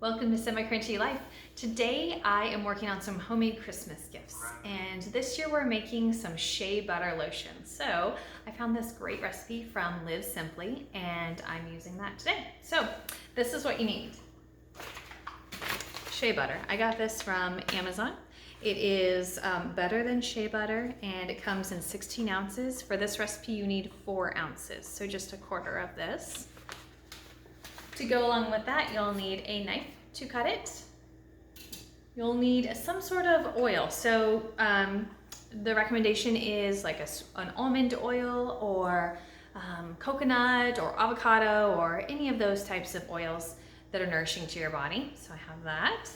Welcome to Semi-Crunchy Life. Today I am working on some homemade Christmas gifts, and this year we're making some shea butter lotion. So I found this great recipe from Live Simply and I'm using that today. So this is what you need. Shea butter. I got this from Amazon. It is better than shea butter and it comes in 16 ounces. For this recipe you need 4 ounces, so just a quarter of this. To go along with that, you'll need a knife to cut it. You'll need some sort of oil. So the recommendation is like an almond oil or coconut or avocado or any of those types of oils that are nourishing to your body. So I have that.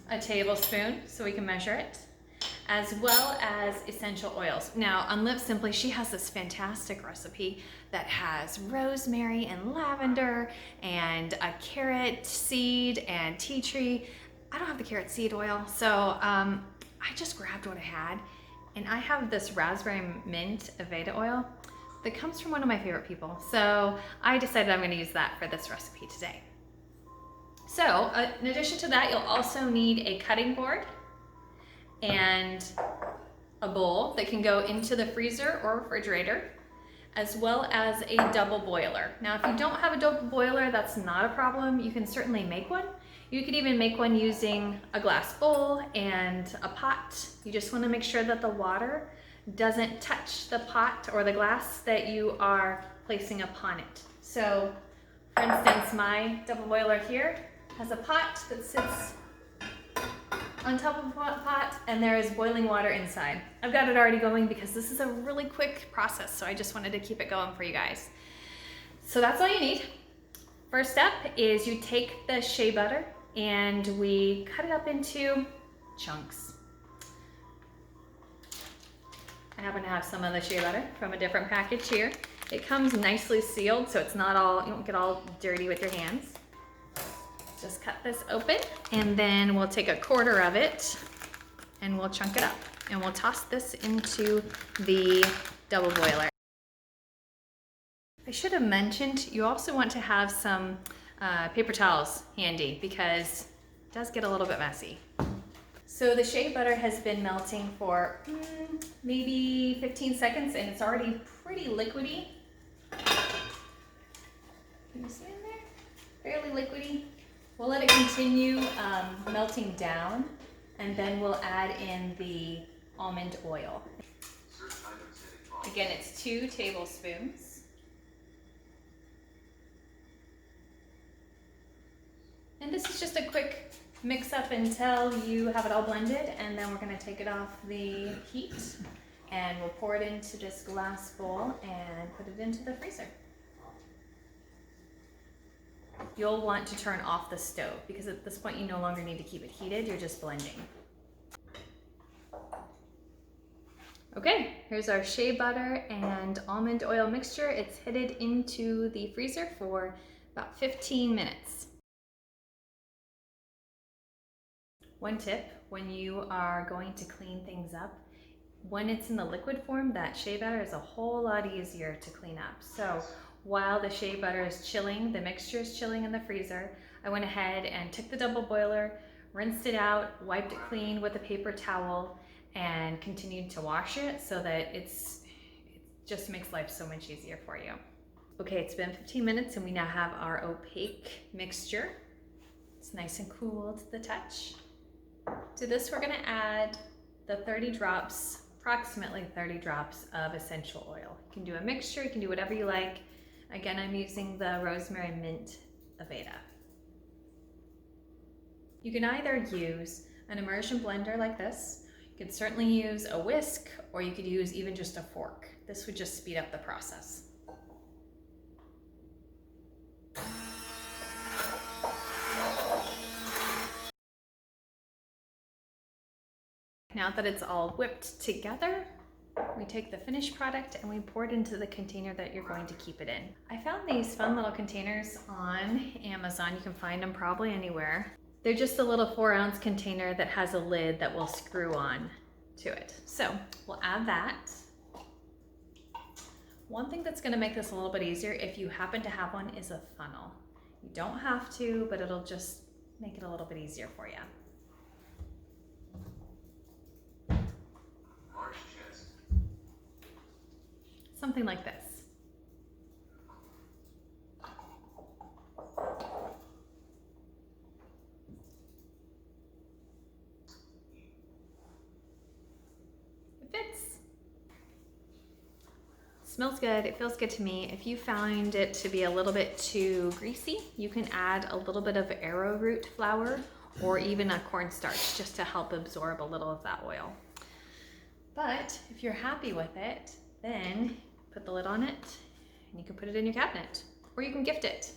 A tablespoon so we can measure it, as well as essential oils. Now on Live Simply, she has this fantastic recipe that has rosemary and lavender and a carrot seed and tea tree. I don't have the carrot seed oil, so I just grabbed what I had, and I have this raspberry mint Aveda oil that comes from one of my favorite people. So I decided I'm gonna use that for this recipe today. So in addition to that, you'll also need a cutting board and a bowl that can go into the freezer or refrigerator, as well as a double boiler. Now, if you don't have a double boiler, that's not a problem. You can certainly make one. You could even make one using a glass bowl and a pot. You just want to make sure that the water doesn't touch the pot or the glass that you are placing upon it. So, for instance, my double boiler here has a pot that sits on top of the pot, and there is boiling water inside. I've got it already going because this is a really quick process, so I just wanted to keep it going for you guys. So that's all you need. First step is you take the shea butter and we cut it up into chunks. I happen to have some of the shea butter from a different package here. It comes nicely sealed, so it's not all, you don't get all dirty with your hands. Just cut this open, and then we'll take a quarter of it and we'll chunk it up, and we'll toss this into the double boiler. I should have mentioned, you also want to have some paper towels handy because it does get a little bit messy. So the shea butter has been melting for maybe 15 seconds and it's already pretty liquidy. Can you see in there? Fairly liquidy. We'll let it continue melting down, and then we'll add in the almond oil. Again, it's 2 tablespoons. And this is just a quick mix up until you have it all blended, and then we're going to take it off the heat and we'll pour it into this glass bowl and put it into the freezer. You'll want to turn off the stove because at this point you no longer need to keep it heated, you're just blending. Okay, here's our shea butter and almond oil mixture. It's headed into the freezer for about 15 minutes. One tip, when you are going to clean things up, when it's in the liquid form, that shea butter is a whole lot easier to clean up. So while the shea butter is chilling, the mixture is chilling in the freezer, I went ahead and took the double boiler, rinsed it out, wiped it clean with a paper towel, and continued to wash it so that it just makes life so much easier for you. Okay, it's been 15 minutes and we now have our opaque mixture. It's nice and cool to the touch. To this we're gonna add the 30 drops, approximately 30 drops of essential oil. You can do a mixture, you can do whatever you like. Again, I'm using the rosemary mint Aveda. You can either use an immersion blender like this, you could certainly use a whisk, or you could use even just a fork. This would just speed up the process. Now that it's all whipped together, we take the finished product and we pour it into the container that you're going to keep it in. I found these fun little containers on Amazon. You can find them probably anywhere. They're just a little 4-ounce container that has a lid that will screw on to it. So we'll add that. One thing that's gonna make this a little bit easier, if you happen to have one, is a funnel. You don't have to, but it'll just make it a little bit easier for you. Something like this. It fits. Smells good, it feels good to me. If you find it to be a little bit too greasy, you can add a little bit of arrowroot flour or even a cornstarch just to help absorb a little of that oil. But if you're happy with it, then put the lid on it and you can put it in your cabinet or you can gift it.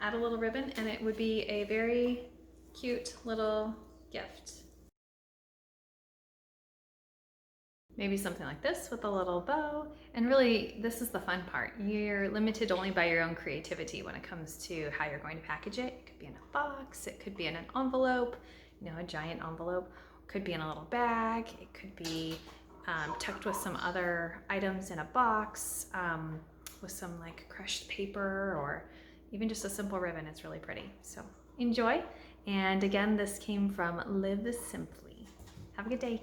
Add a little ribbon and it would be a very cute little gift. Maybe something like this with a little bow. And really, this is the fun part. You're limited only by your own creativity when it comes to how you're going to package it. It could be in a box, it could be in an envelope, a giant envelope. It could be in a little bag. It could be tucked with some other items in a box with some like crushed paper or even just a simple ribbon. It's really pretty. So enjoy. And again, this came from Live Simply. Have a good day.